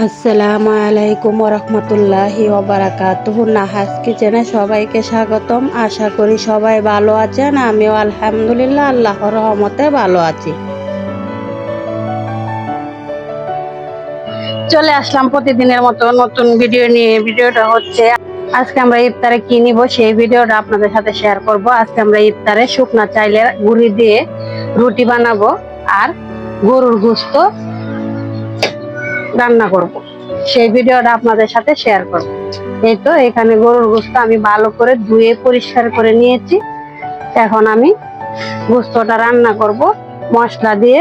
আসসালামু আলাইকুম ওরহমতুল্লাহি ওবারাকাতুহু। নাহাস কিচেনে সবাইকে স্বাগতম। আশা করি সবাই ভালো আছেন। আমিও আলহামদুলিল্লাহ আল্লাহর রহমতে ভালো আছি। চলে আসলাম প্রতিদিনের মতো নতুন ভিডিও নিয়ে। ভিডিওটা হচ্ছে আজকে আমরা ইফতারে কি নিব সেই ভিডিওটা আপনাদের সাথে শেয়ার করব। আজকে আমরা ইফতারে শুকনা চাইলের গুঁড়ি দিয়ে রুটি বানাবো আর গরুর গোশত রান্না করব। সেই ভিডিওটা আপনাদের সাথে শেয়ার করব। এই তো এখানে গরুর গোশত আমি ভালো করে ধুয়ে পরিষ্কার করে নিয়েছি। এখন আমি গোশতটা রান্না করব মশলা দিয়ে।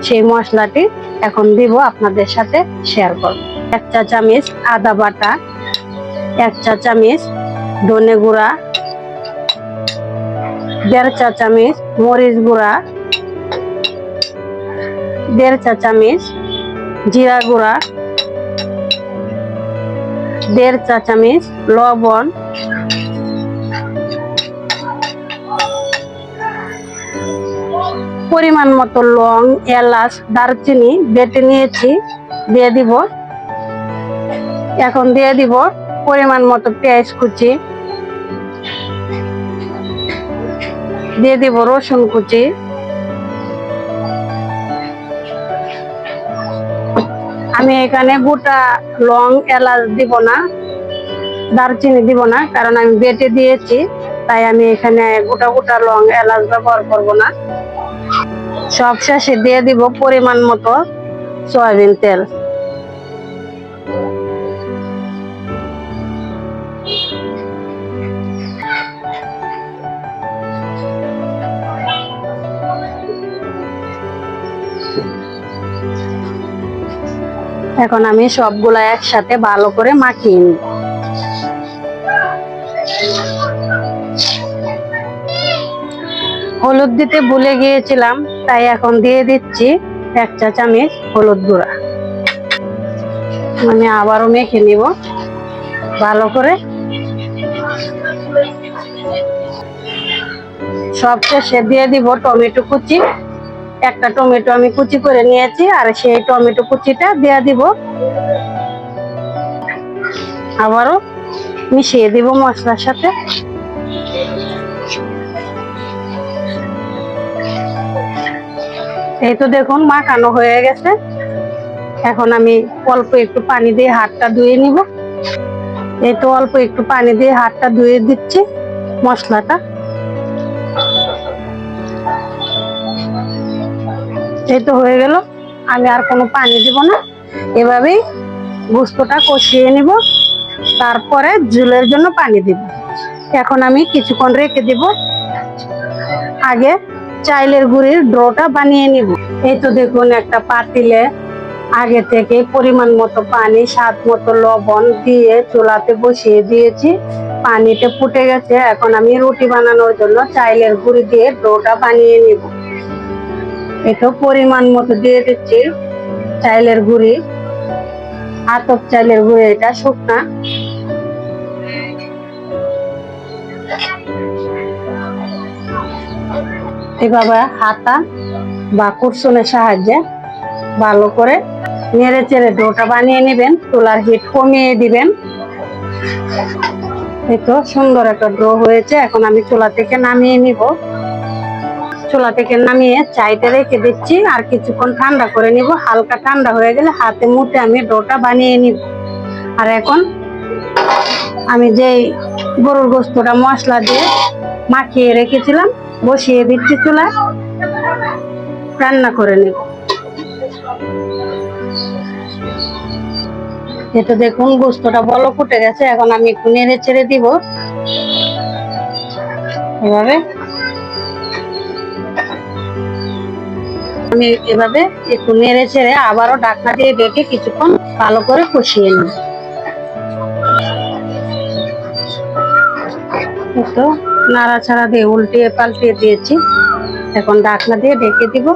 সেই মশলাটি এখন দিব, আপনাদের সাথে শেয়ার করব। 1 চা চামচ আদা বাটা, 1 চা চামচ ধনে গুঁড়া, 1.5 চা চামচ মরিচ গুঁড়া, 1.5 চা চামচ জিরা গুঁড়া, 1.5 চা চামচ লবণ, পরিমাণ মতো লং, এলাচ, দারচিনি বেটে নিয়েছি, দিয়ে দিব। এখন দিয়ে দিব পরিমাণ মতো পেঁয়াজ কুচি, দিয়ে দিব রসুন কুচি, আমি এখানে গোটা লং এলাচ দিব না, দারচিনি দিব না, কারণ আমি বেটে দিয়েছি, তাই আমি এখানে গোটা গোটা লং এলাচ ব্যবহার করব না। সব শেষে দিয়ে দিব পরিমাণ মতো সয়াবিন তেল। এখন আমি সবগুলা একসাথে ভালো করে মাখিয়ে নিব। হলুদ দিতে ভুলে গিয়েছিলাম, তাই এখন দিয়ে দিচ্ছি 1 চা চামচ হলুদ গুঁড়া। আমি আবারও মেখে নিব ভালো করে। সবশেষে দিয়ে দিব টমেটো কুচি। একটা টমেটো আমি কুচি করে নিয়েছি, আর সেই টমেটো কুচিটা দিয়ে দিব। আবারও মিশিয়ে দিব মশলার সাথে। এই তো দেখুন মাখানো হয়ে গেছে। এখন আমি অল্প একটু পানি দিয়ে হাতটা ধুয়ে নিব। এই তো অল্প একটু পানি দিয়ে হাতটা ধুয়ে দিচ্ছি মশলাটা। এই তো হয়ে গেল, আমি আর কোনো পানি দিব না। এভাবেই গোশতটা কষিয়ে নিব, তারপরে ঝোলের জন্য পানি দিব। এখন আমি কিছুক্ষণ রেখে দিব। আগে চাইলের গুঁড়ির ডোটা বানিয়ে নিব। এই তো দেখুন একটা পাতিলে আগে থেকে পরিমাণ মতো পানি, স্বাদ মতো লবণ দিয়ে চুলাতে বসিয়ে দিয়েছি। পানিটা ফুটে গেছে। এখন আমি রুটি বানানোর জন্য চাইলের গুঁড়ি দিয়ে ডোটা বানিয়ে নিব। এটা পরিমাণ মতো দিয়ে দিচ্ছি চাইলের গুঁড়ি, আতপ চাইলের গুঁড়ি, এটা শুকনা। এভাবে হাতা বা কুরসুনের সাহায্যে ভালো করে নেড়ে চেড়ে ডোটা বানিয়ে নেবেন। চুলার হিট কমিয়ে দিবেন। এই তো সুন্দর একটা ডো হয়েছে। এখন আমি চুলা থেকে নামিয়ে নিব। চুলা থেকে নামিয়ে চাইতে রেখে দিচ্ছি, আর কিছুক্ষণ ঠান্ডা করে নিব। হালকা ঠান্ডা হয়ে গেলে হাতে মুঠে আমি ডোটা বানিয়ে নিব। আর এখন আমি যেই গরুর গোশতটা মশলা দিয়ে মাখিয়ে রেখেছিলাম বসিয়ে দিচ্ছি চুলায়, রান্না করে নিব। এটা দেখুন গোশতটা বলক ফুটে গেছে। এখন আমি একটু নেড়ে চেড়ে দিব এভাবে। আমি এভাবে একটু নেড়ে চেড়ে আবারও ঢাকনা দিয়ে ঢেকে কিছুক্ষণ ভালো করে কষিয়ে নিব। তো নাড়াচাড়া দিয়ে উল্টিয়ে পাল্টিয়ে দিয়েছি। এখন ঢাকনা দিয়ে ঢেকে দিব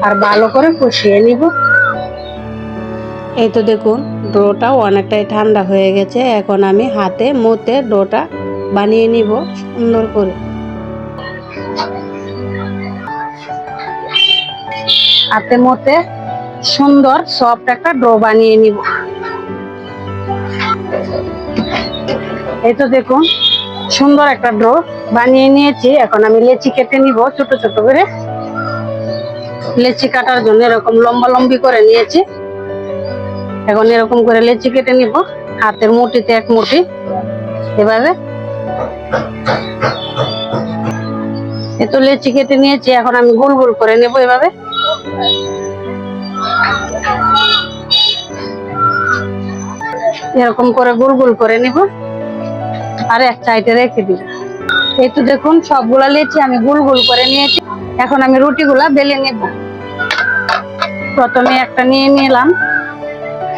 আর ভালো করে কষিয়ে নিব। এই তো দেখুন ডোটাও অনেকটাই ঠান্ডা হয়ে গেছে। এখন আমি হাতে মতে ডোটা বানিয়ে নিব সুন্দর করে। হাতে মতে সুন্দর সফট একটা ডো বানিয়ে নিব। এই তো দেখুন সুন্দর একটা ডো বানিয়ে নিয়েছি। এখন আমি লেচি কেটে নিব ছোট ছোট করে। লেচি কাটার জন্য এরকম লম্বা লম্বি করে নিয়েছি। এখন এরকম করে লেচি কেটে নিব, হাতের মুঠিতে এক মুঠি এভাবে। এই তো লেচি কেটে নিয়েছি, এখন আমি গোল গোল করে নেব এভাবে। এরকম করে গোল গোল করে নিব আর এক সাইডে রেখে দিব। এই তো দেখুন সবগুলা লেচি আমি গোল গোল করে নিয়েছি। এখন আমি রুটিগুলা বেলে নেব। প্রথমে একটা নিয়ে নিলাম,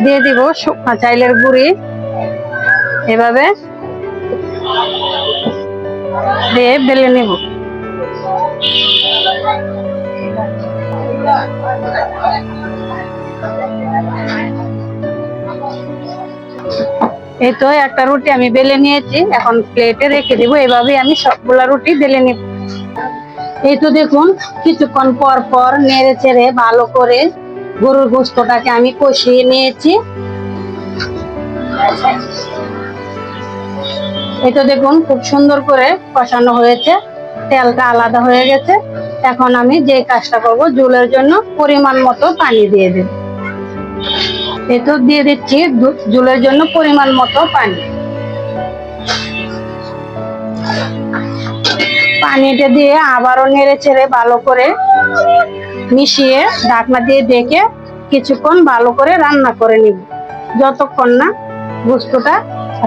দিয়ে দিব শুকনা চাইলের গুঁড়ি এভাবে দিয়ে বেলে নেব। এই তো একটা রুটি আমি বেলে নিয়েছি, এখন প্লেটে রেখে দিব। এভাবে আমি সবগুলা রুটি বেলে নিব। এই তো দেখুন কিছুক্ষণ পর পর নেড়ে চেড়ে ভালো করে গরুর গোস্তটাকে আমি কষিয়ে নিয়েছি। এই তো দেখুন খুব সুন্দর করে কষানো হয়েছে, তেলটা আলাদা হয়ে গেছে। এখন আমি যে কাজটা করব, ঝোলের জন্য পরিমাণ মতো পানি দিয়ে দেব। এই তো দিয়ে দিচ্ছি ঝোলের জন্য পরিমাণ মতো পানি। পানিটা দিয়ে আবারও নেড়ে চেড়ে ভালো করে মিশিয়ে ঢাকনা দিয়ে ঢেকে কিছুক্ষণ ভালো করে রান্না করে নিব। যতক্ষণ না গোস্তটা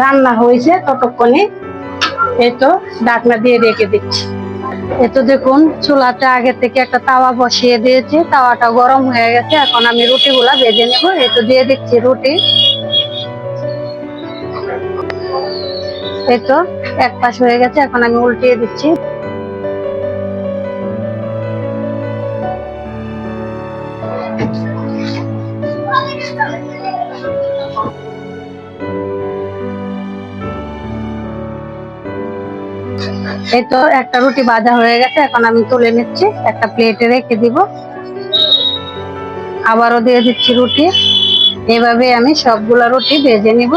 রান্না হয়েছে ততক্ষণে এই তো ঢাকনা দিয়ে রেখে দিচ্ছি। এই তো দেখুন চুলাটা আগে থেকে একটা তাওয়া বসিয়ে দিয়েছি, তাওয়াটা গরম হয়ে গেছে। এখন আমি রুটিগুলা ভেজে নেব। এই তো দিয়ে দিচ্ছি রুটি। এই তো এক পাশ হয়ে গেছে, এখন আমি উল্টিয়ে দিচ্ছি। এই তো একটা রুটি ভাজা হয়ে গেছে, এখন আমি তুলে নিচ্ছি, একটা প্লেটে রেখে দিব। আবারও দিয়ে দিচ্ছি রুটি। এভাবে আমি সবগুলা রুটি ভেজে নিব।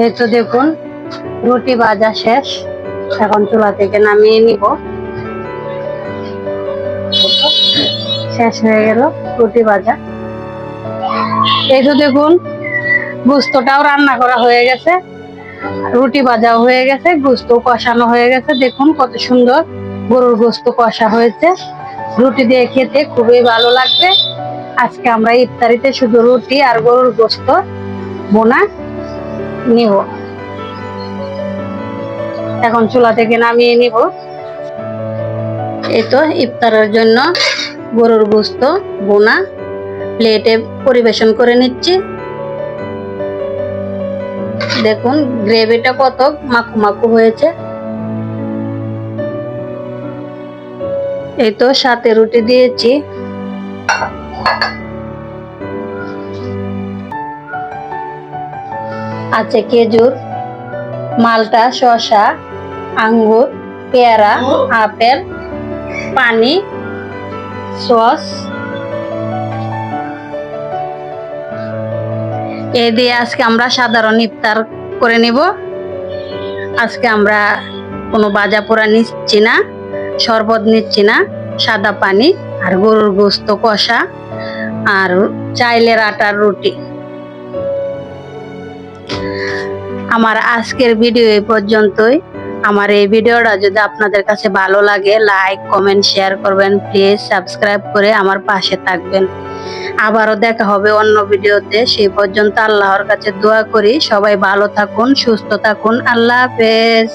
এই তো দেখুন রুটি ভাজা শেষ, এখন চুলা থেকে নামিয়ে নিব। শেষ হয়ে গেল রুটি ভাজা। এই তো দেখুন গোস্তটাও রান্না করা হয়ে গেছে, রুটি ভাজাও হয়ে গেছে, গোস্ত কষানো হয়ে গেছে। দেখুন কত সুন্দর গরুর গোস্ত কষা হয়েছে। রুটি দিয়ে খেতে খুবই ভালো লাগবে। আজকে আমরা ইফতারিতে শুধু রুটি আর গরুর গোস্ত বোনা নিব। এখন চুলা থেকে নামিয়ে নিব। এই তো ইফতারের জন্য গরুর গোস্ত বোনা প্লেটে পরিবেশন করে নিচ্ছি। দেখুন গ্রেভিটা কত মাখু মাখু হয়েছে। এই তো সাথে রুটি দিয়েছি। আছে খেজুর, মালটা, শসা, আঙ্গুর, পেয়ারা, আপেল, পানি, সস। এই দিয়ে আজকে আমরা সাধারণ ইফতার করে নিব। আজকে আমরা কোনো ভাজা পোড়া নিচ্ছি না, শরবত নিচ্ছি না, সাদা পানি আর গরুর গোস্ত কষা আর চাইলের আটার রুটি। আমার আজকের ভিডিও এই পর্যন্তই। আমার এই ভিডিওটা যদি আপনাদের কাছে ভালো লাগে, লাইক কমেন্ট শেয়ার করবেন। প্লিজ সাবস্ক্রাইব করে আমার পাশে থাকবেন। আবারও দেখা হবে অন্য ভিডিওতে। সেই পর্যন্ত আল্লাহর কাছে দোয়া করি সবাই ভালো থাকুন, সুস্থ থাকুন। আল্লাহ হাফেজ।